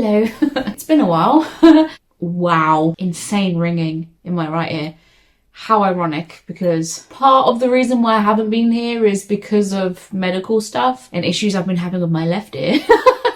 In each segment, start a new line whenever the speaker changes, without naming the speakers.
Hello. It's been a while. Wow, insane ringing in my right ear. How ironic, because part of the reason why I haven't been here is because of medical stuff and issues I've been having with my left ear.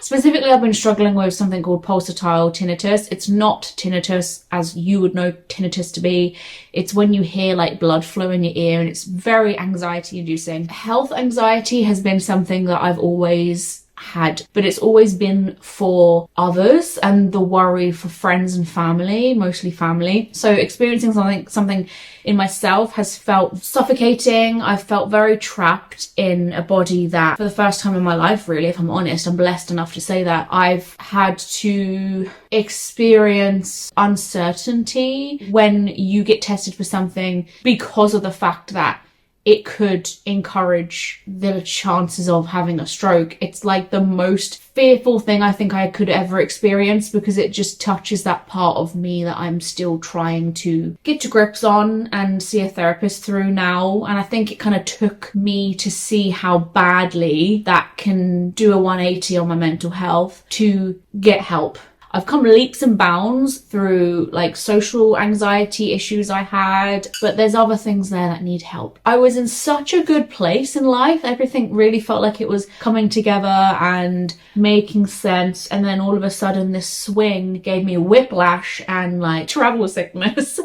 Specifically, I've been struggling with something called pulsatile tinnitus. It's not tinnitus as you would know tinnitus to be. It's when you hear like blood flow in your ear, and it's very anxiety inducing. Health anxiety has been something that I've always had, but it's always been for others and the worry for friends and family, mostly family. So experiencing something in myself has felt suffocating. I've felt very trapped in a body that, for the first time in my life, really, if I'm honest, I'm blessed enough to say that I've had to experience uncertainty when you get tested for something, because of the fact that it could encourage the chances of having a stroke. It's like the most fearful thing I think I could ever experience, because it just touches that part of me that I'm still trying to get to grips on and see a therapist through now. And I think it kind of took me to see how badly that can do a 180 on my mental health to get help. I've come leaps and bounds through like social anxiety issues I had, but there's other things there that need help. I was in such a good place in life. Everything really felt like it was coming together and making sense. And then all of a sudden this swing gave me whiplash and like travel sickness.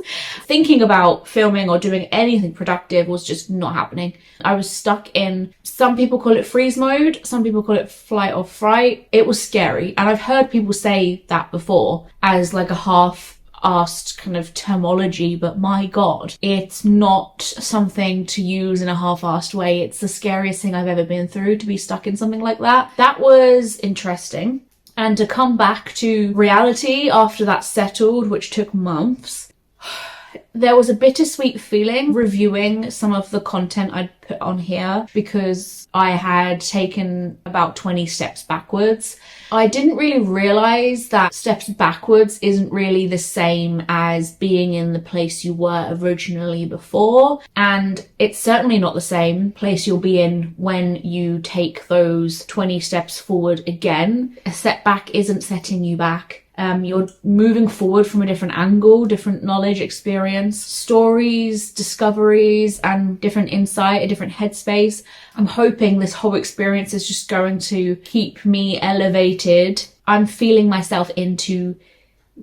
Thinking about filming or doing anything productive was just not happening. I was stuck in, some people call it freeze mode, some people call it flight or fright. It was scary. And I've heard people say that before as like a half-assed kind of terminology, but my God, it's not something to use in a half-assed way. It's the scariest thing I've ever been through, to be stuck in something like that. That was interesting. And to come back to reality after that settled, which took months, there was a bittersweet feeling reviewing some of the content I'd put on here, because I had taken about 20 steps backwards. I didn't really realize that steps backwards isn't really the same as being in the place you were originally before. And it's certainly not the same place you'll be in when you take those 20 steps forward again. A setback isn't setting you back. You're moving forward from a different angle, different knowledge, experience, stories, discoveries, and different insight, a different headspace. I'm hoping this whole experience is just going to keep me elevated. I'm feeling myself into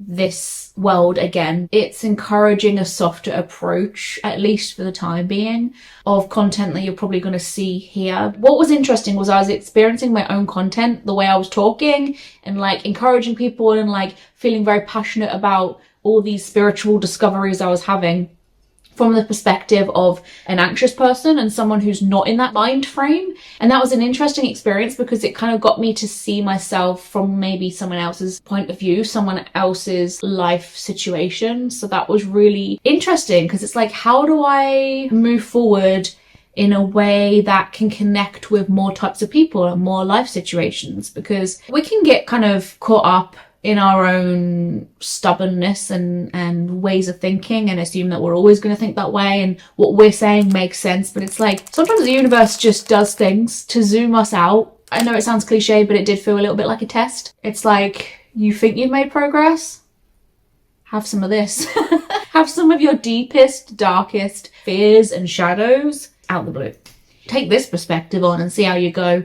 this world again. It's encouraging a softer approach, at least for the time being, of content that you're probably going to see here. What was interesting was I was experiencing my own content, the way I was talking and like encouraging people and like feeling very passionate about all these spiritual discoveries I was having from the perspective of an anxious person and someone who's not in that mind frame. And that was an interesting experience, because it kind of got me to see myself from maybe someone else's point of view, someone else's life situation. So that was really interesting, because it's like, how do I move forward in a way that can connect with more types of people and more life situations? Because we can get kind of caught up in our own stubbornness and ways of thinking and assume that we're always going to think that way and what we're saying makes sense. But it's like, sometimes the universe just does things to zoom us out. I know it sounds cliche, but it did feel a little bit like a test. It's like, you think you've made progress? Have some of this. Have some of your deepest, darkest fears and shadows out the blue. Take this perspective on and see how you go.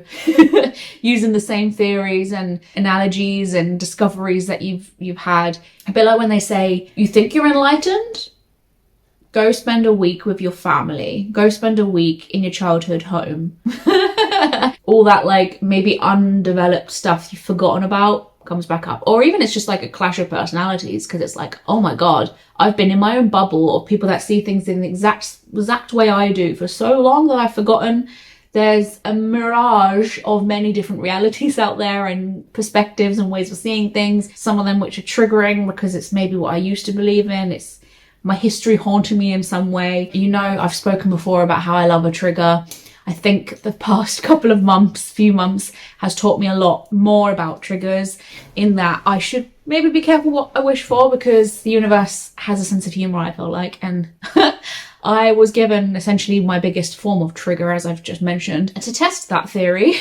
Using the same theories and analogies and discoveries that you've had. A bit like when they say, you think you're enlightened? Go spend a week with your family. Go spend a week in your childhood home. All that like maybe undeveloped stuff you've forgotten about comes back up. Or even it's just like a clash of personalities, because it's like, oh my God, I've been in my own bubble of people that see things in the exact way I do for so long that I've forgotten there's a mirage of many different realities out there and perspectives and ways of seeing things. Some of them which are triggering because it's maybe what I used to believe in. It's my history haunting me in some way. You know, I've spoken before about how I love a trigger. I think the past few months has taught me a lot more about triggers, in that I should maybe be careful what I wish for, because the universe has a sense of humor, I feel like, and I was given essentially my biggest form of trigger, as I've just mentioned. And to test that theory,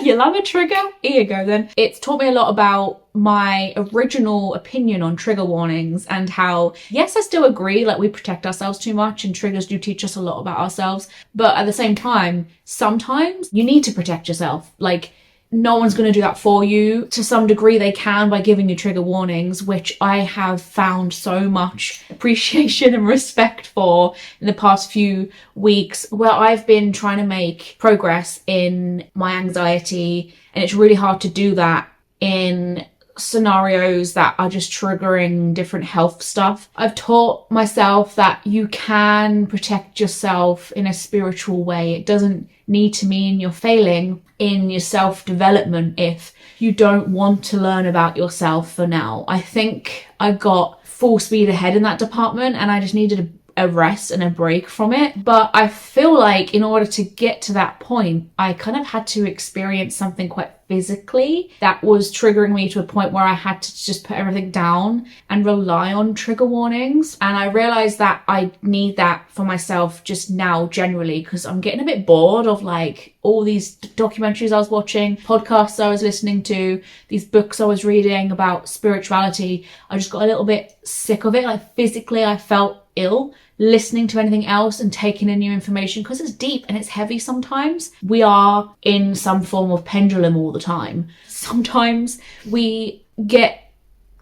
you love a trigger? Here you go then. It's taught me a lot about my original opinion on trigger warnings and how, yes, I still agree, like we protect ourselves too much and triggers do teach us a lot about ourselves. But at the same time, sometimes you need to protect yourself. Like, no one's going to do that for you. To some degree, they can by giving you trigger warnings, which I have found so much appreciation and respect for in the past few weeks, where I've been trying to make progress in my anxiety. And it's really hard to do that in scenarios that are just triggering different health stuff. I've taught myself that you can protect yourself in a spiritual way. It doesn't need to mean you're failing in your self-development if you don't want to learn about yourself for now. I think I got full speed ahead in that department and I just needed a rest and a break from it. But I feel like in order to get to that point, I kind of had to experience something quite physically that was triggering me to a point where I had to just put everything down and rely on trigger warnings. And I realized that I need that for myself just now generally, because I'm getting a bit bored of like all these documentaries I was watching, podcasts I was listening to, these books I was reading about spirituality. I just got a little bit sick of it. Like physically I felt ill listening to anything else and taking in new information, because it's deep and it's heavy sometimes. We are in some form of pendulum all the time. Sometimes we get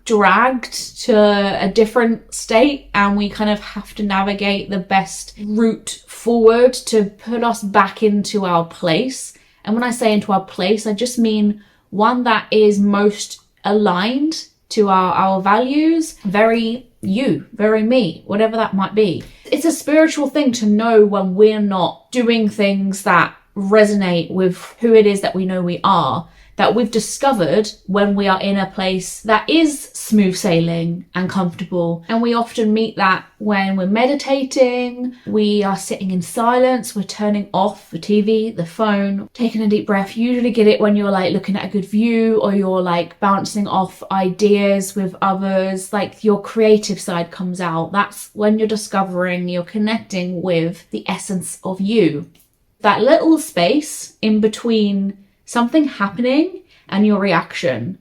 dragged to a different state and we kind of have to navigate the best route forward to put us back into our place. And when I say into our place, I just mean one that is most aligned to our values, very you, very me, whatever that might be. It's a spiritual thing to know when we're not doing things that resonate with who it is that we know we are, that we've discovered when we are in a place that is smooth sailing and comfortable. And we often meet that when we're meditating, we are sitting in silence, we're turning off the TV, the phone, taking a deep breath. You usually get it when you're like looking at a good view or you're like bouncing off ideas with others, like your creative side comes out. That's when you're discovering, you're connecting with the essence of you. That little space in between something happening and your reaction.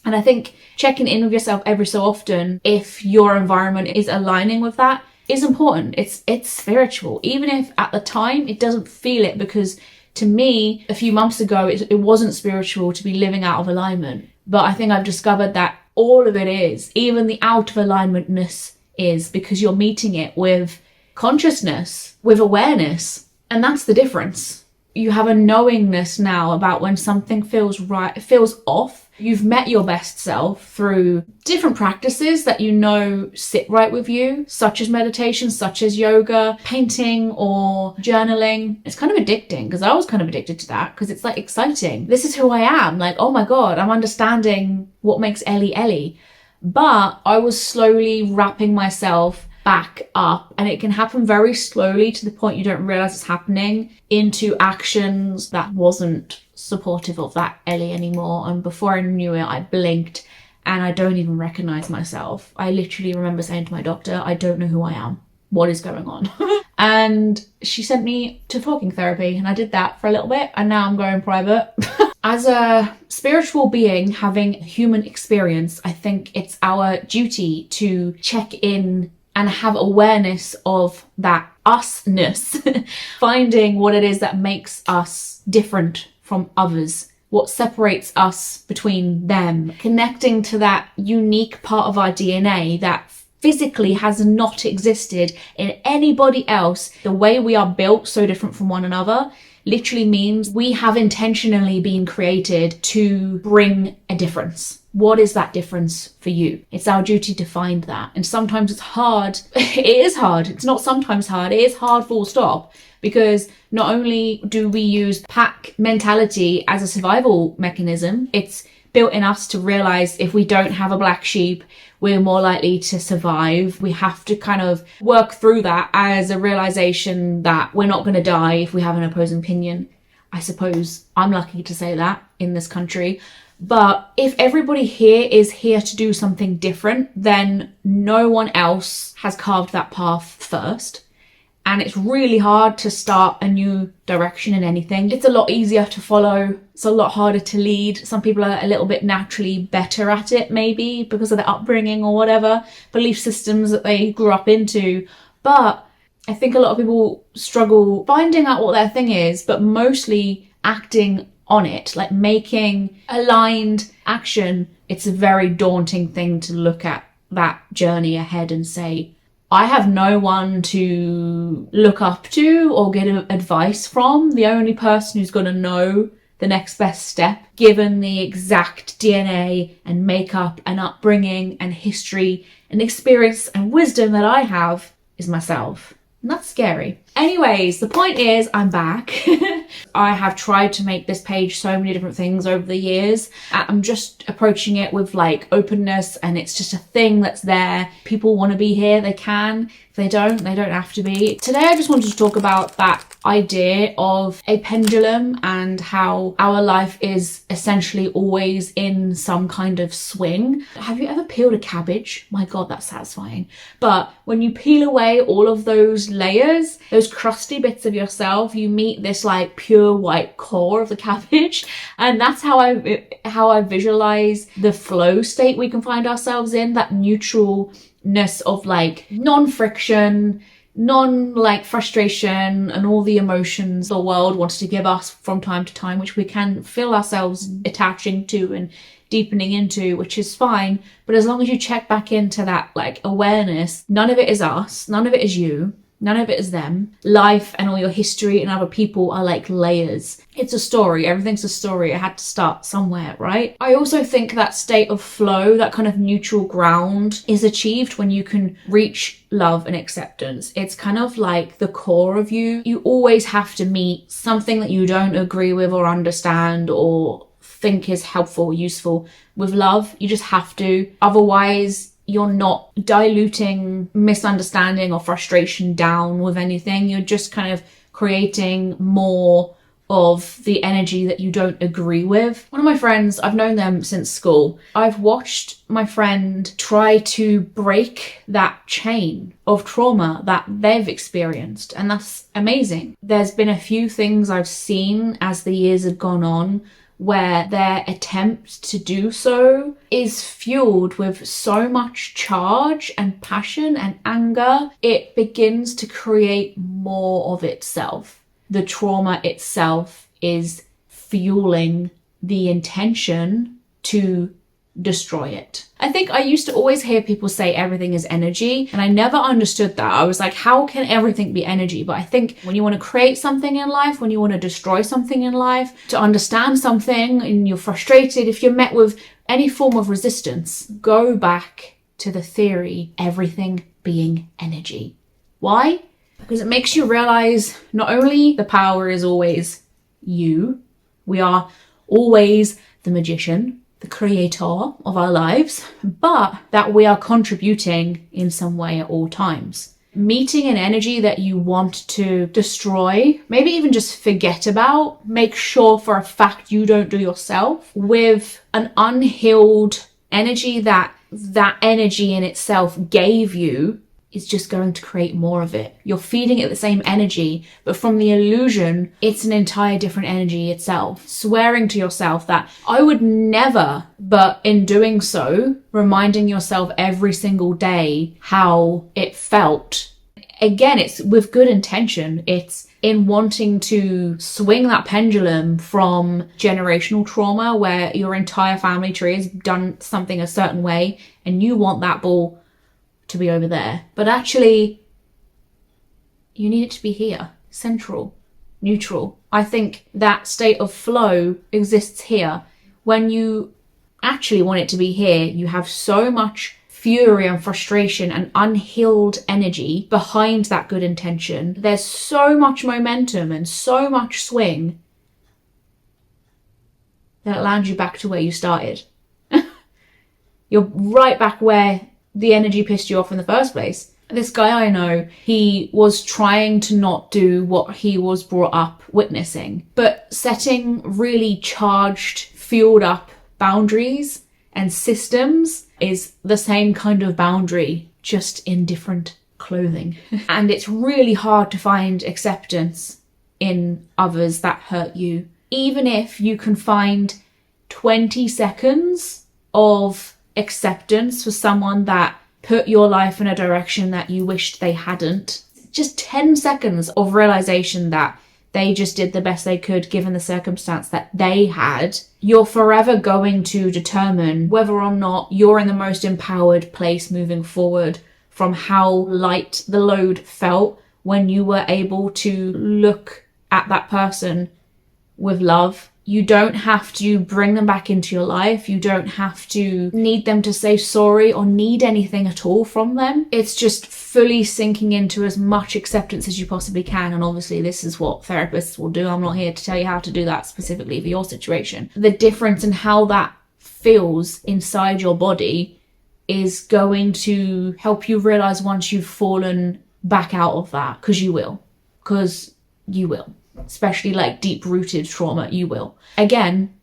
And I think checking in with yourself every so often, if your environment is aligning with that, is important. It's spiritual, even if at the time it doesn't feel it, because to me, a few months ago, it wasn't spiritual to be living out of alignment. But I think I've discovered that all of it is, even the out of alignmentness is, because you're meeting it with consciousness, with awareness. And that's the difference. You have a knowingness now about when something feels right, it feels off. You've met your best self through different practices that you know sit right with you, such as meditation, such as yoga, painting or journaling. It's kind of addicting, because I was kind of addicted to that, because it's like exciting. This is who I am. Like, oh my God, I'm understanding what makes Ellie Ellie. But I was slowly wrapping myself back up, and it can happen very slowly to the point you don't realize it's happening, into actions that wasn't supportive of that Ellie anymore. And before I knew it, I blinked and I don't even recognize myself. I literally remember saying to my doctor, I don't know who I am. What is going on? And she sent me to talking therapy, and I did that for a little bit, and now I'm going private. As a spiritual being having human experience, I think it's our duty to check in and have awareness of that usness, finding what it is that makes us different from others, what separates us between them, connecting to that unique part of our DNA that physically has not existed in anybody else. The way we are built, so different from one another, literally means we have intentionally been created to bring a difference. What is that difference for you? It's our duty to find that. And sometimes it's hard. It is hard. It's not sometimes hard. It is hard, full stop. Because not only do we use pack mentality as a survival mechanism, it's built in us to realize if we don't have a black sheep, we're more likely to survive. We have to kind of work through that as a realization that we're not going to die if we have an opposing opinion. I suppose I'm lucky to say that in this country. But if everybody here is here to do something different, then no one else has carved that path first. and it's really hard to start a new direction in anything. It's a lot easier to follow. It's a lot harder to lead. Some people are a little bit naturally better at it, maybe because of their upbringing or whatever, belief systems that they grew up into. But I think a lot of people struggle finding out what their thing is, but mostly acting on it, like making aligned action. It's a very daunting thing to look at that journey ahead and say, I have no one to look up to or get advice from. The only person who's going to know the next best step, given the exact DNA and makeup and upbringing and history and experience and wisdom that I have, is myself. And that's scary. Anyways, the point is I'm back. I have tried to make this page so many different things over the years. I'm just approaching it with like openness, and it's just a thing that's there. People want to be here, they can. If they don't have to be. Today I just wanted to talk about that idea of a pendulum and how our life is essentially always in some kind of swing. Have you ever peeled a cabbage? My God, that's satisfying. But when you peel away all of those layers, those crusty bits of yourself, you meet this like pure white core of the cabbage. And that's how I visualize the flow state we can find ourselves in, that neutralness of like non-friction, like frustration and all the emotions the world wants to give us from time to time, which we can feel ourselves attaching to and deepening into, which is fine. But as long as you check back into that like awareness, none of it is us, none of it is you, none of it is them. Life and all your history and other people are like layers. It's a story. Everything's a story. It had to start somewhere, right? I also think that state of flow, that kind of neutral ground, is achieved when you can reach love and acceptance. It's kind of like the core of you. You always have to meet something that you don't agree with or understand or think is helpful or useful with love. You just have to. Otherwise, you're not diluting misunderstanding or frustration down with anything. You're just kind of creating more of the energy that you don't agree with. One of my friends, I've known them since school. I've watched my friend try to break that chain of trauma that they've experienced, and that's amazing. There's been a few things I've seen as the years have gone on where their attempt to do so is fueled with so much charge and passion and anger, it begins to create more of itself. The trauma itself is fueling the intention to destroy it. I think I used to always hear people say everything is energy, and I never understood that. I was like, how can everything be energy? But I think when you want to create something in life, when you want to destroy something in life, to understand something and you're frustrated, if you're met with any form of resistance, go back to the theory, everything being energy. Why? Because it makes you realize not only the power is always you, we are always the magician, the creator of our lives, but that we are contributing in some way at all times. Meeting an energy that you want to destroy, maybe even just forget about, make sure for a fact you don't do yourself, with an unhealed energy that energy in itself gave you, is just going to create more of it. You're feeding it the same energy, but from the illusion, it's an entire different energy itself. Swearing to yourself that I would never, but in doing so, reminding yourself every single day how it felt. Again, it's with good intention. It's in wanting to swing that pendulum from generational trauma where your entire family tree has done something a certain way and you want that ball to be over there, but actually you need it to be here, central, neutral. I think that state of flow exists here. When you actually want it to be here, you have so much fury and frustration and unhealed energy behind that good intention. There's so much momentum and so much swing that it lands you back to where you started. You're right back where the energy pissed you off in the first place. This guy I know, he was trying to not do what he was brought up witnessing, but setting really charged, fueled up boundaries and systems is the same kind of boundary, just in different clothing. And it's really hard to find acceptance in others that hurt you. Even if you can find 20 seconds of acceptance for someone that put your life in a direction that you wished they hadn't, just 10 seconds of realization that they just did the best they could given the circumstance that they had, you're forever going to determine whether or not you're in the most empowered place moving forward from how light the load felt when you were able to look at that person with love. You don't have to bring them back into your life. You don't have to need them to say sorry or need anything at all from them. It's just fully sinking into as much acceptance as you possibly can. And obviously this is what therapists will do. I'm not here to tell you how to do that specifically for your situation. The difference in how that feels inside your body is going to help you realize once you've fallen back out of that, because you will. Especially like deep-rooted trauma, you will. Again,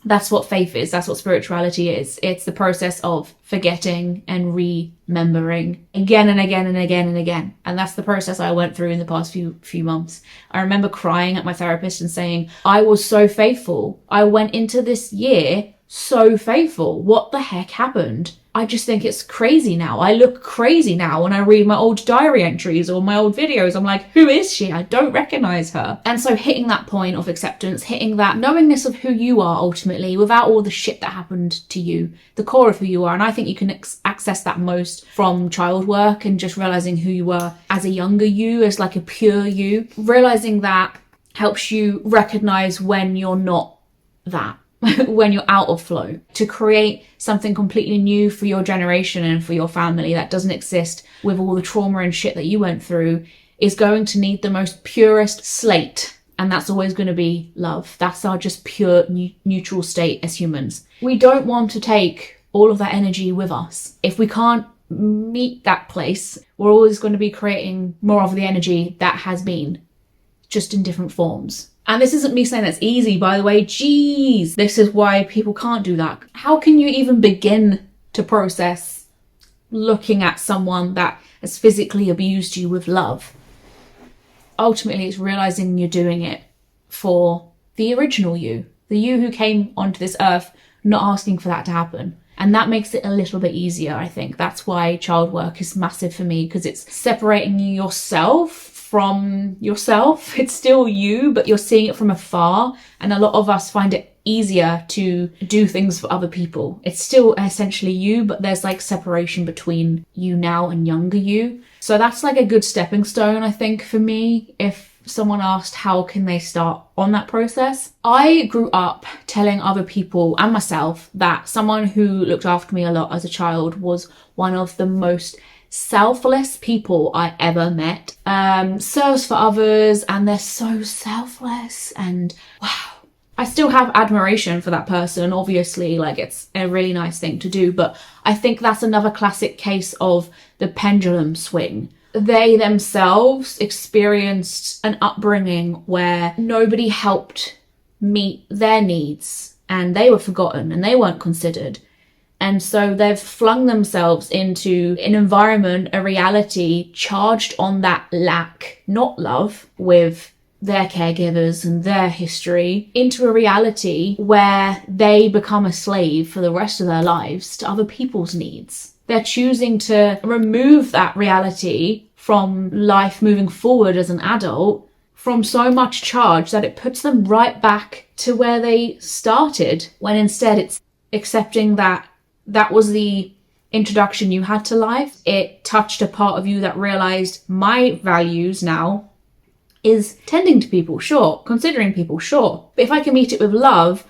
that's what faith is. That's what spirituality is. It's the process of forgetting and remembering again and again and again and again. And that's the process I went through in the past few months. I remember crying at my therapist and saying, I was so faithful. I went into this year so faithful. What the heck happened? I just think it's crazy now. I look crazy now when I read my old diary entries or my old videos. I'm like, who is she? I don't recognize her. And so hitting that point of acceptance, hitting that knowingness of who you are ultimately without all the shit that happened to you, the core of who you are. And I think you can access that most from child work and just realizing who you were as a younger you, as like a pure you. Realizing that helps you recognize when you're not that. When you're out of flow, to create something completely new for your generation and for your family that doesn't exist with all the trauma and shit that you went through is going to need the most purest slate. And that's always going to be love. That's our just pure neutral state as humans. We don't want to take all of that energy with us. If we can't meet that place, we're always going to be creating more of the energy that has been, just in different forms. And this isn't me saying that's easy, by the way. Jeez, this is why people can't do that. How can you even begin to process looking at someone that has physically abused you with love? Ultimately, it's realizing you're doing it for the original you, the you who came onto this earth not asking for that to happen. And that makes it a little bit easier, I think. That's why child work is massive for me, because it's separating yourself from yourself. It's still you, but you're seeing it from afar. And a lot of us find it easier to do things for other people. It's still essentially you, but there's like separation between you now and younger you. So that's like a good stepping stone, I think, for me. If someone asked how can they start on that process, I grew up telling other people and myself that someone who looked after me a lot as a child was one of the most selfless people I ever met. Serves for others, and they're so selfless, and wow. I still have admiration for that person, obviously, like it's a really nice thing to do, but I think that's another classic case of the pendulum swing. They themselves experienced an upbringing where nobody helped meet their needs, and they were forgotten and they weren't considered. And so they've flung themselves into an environment, a reality charged on that lack, not love, with their caregivers and their history, into a reality where they become a slave for the rest of their lives to other people's needs. They're choosing to remove that reality from life moving forward as an adult from so much charge that it puts them right back to where they started, when instead it's accepting that that was the introduction you had to life. It touched a part of you that realized my values now is tending to people, sure, considering people, sure. But if I can meet it with love,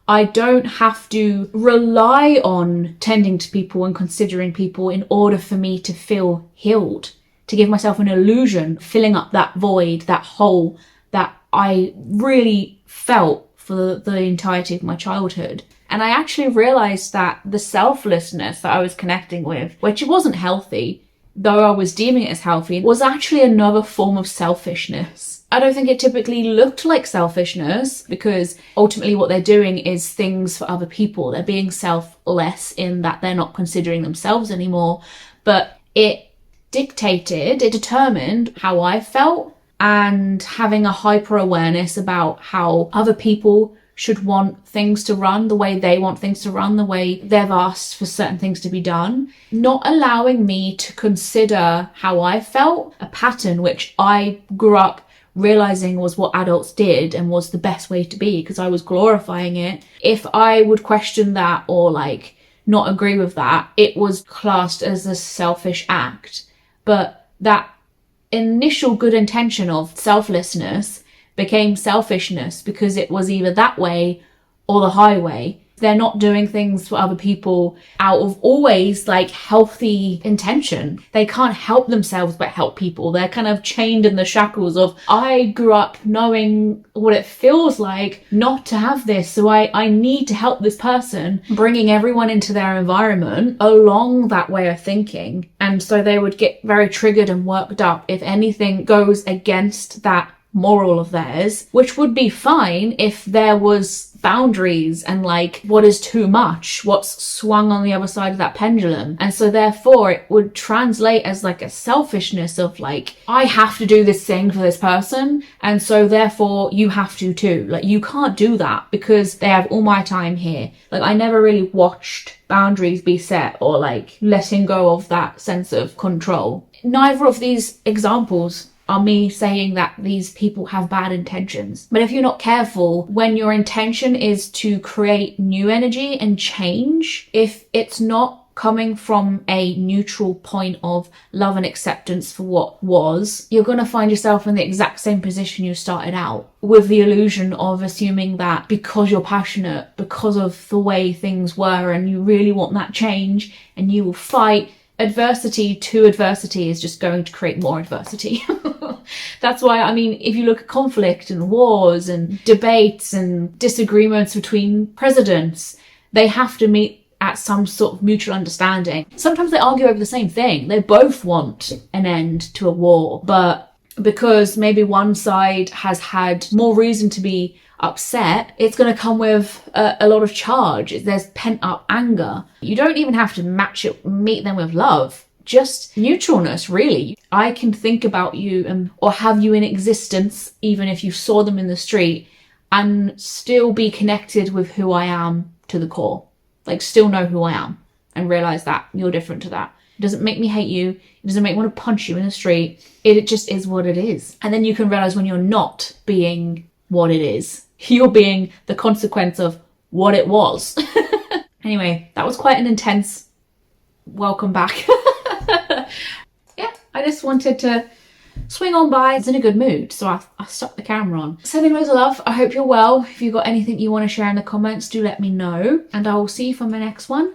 I don't have to rely on tending to people and considering people in order for me to feel healed, to give myself an illusion, filling up that void, that hole that I really felt for the entirety of my childhood. And I actually realized that the selflessness that I was connecting with, which wasn't healthy, though I was deeming it as healthy, was actually another form of selfishness. I don't think it typically looked like selfishness, because ultimately what they're doing is things for other people. They're being selfless in that they're not considering themselves anymore, but it it determined how I felt, and having a hyper awareness about how other people should want things to run the way they want things to run, the way they've asked for certain things to be done, not allowing me to consider how I felt, a pattern which I grew up realizing was what adults did and was the best way to be because I was glorifying it. If I would question that or like not agree with that, it was classed as a selfish act. But that initial good intention of selflessness became selfishness because it was either that way or the highway. They're not doing things for other people out of always like healthy intention. They can't help themselves but help people. They're kind of chained in the shackles of, I grew up knowing what it feels like not to have this, so I need to help this person, bringing everyone into their environment along that way of thinking. And so they would get very triggered and worked up if anything goes against that moral of theirs, which would be fine if there was boundaries and like what is too much, what's swung on the other side of that pendulum. And so therefore it would translate as like a selfishness of like, I have to do this thing for this person, and so therefore you have to too. Like, you can't do that because they have all my time here. Like, I never really watched boundaries be set or like letting go of that sense of control. Neither of these examples are me saying that these people have bad intentions. But if you're not careful, when your intention is to create new energy and change, if it's not coming from a neutral point of love and acceptance for what was, you're going to find yourself in the exact same position you started out, with the illusion of assuming that because you're passionate, because of the way things were, and you really want that change, and you will fight. Adversity to adversity is just going to create more adversity. That's why, I mean, if you look at conflict and wars and debates and disagreements between presidents, they have to meet at some sort of mutual understanding. Sometimes they argue over the same thing. They both want an end to a war, but because maybe one side has had more reason to be upset, it's going to come with a lot of charge. There's pent up anger. You don't even have to meet them with love. Just neutralness, really. I can think about you or have you in existence, even if you saw them in the street, and still be connected with who I am to the core. Like, still know who I am and realize that you're different to that. It doesn't make me hate you. It doesn't make me want to punch you in the street. It just is what it is. And then you can realize when you're not being what it is. You're being the consequence of what it was. Anyway, that was quite an intense welcome back. Yeah, I just wanted to swing on by. It's in a good mood, so I stuck the camera on. Sending loads of love. I hope you're well. If you've got anything you want to share in the comments, do let me know. And I will see you for my next one.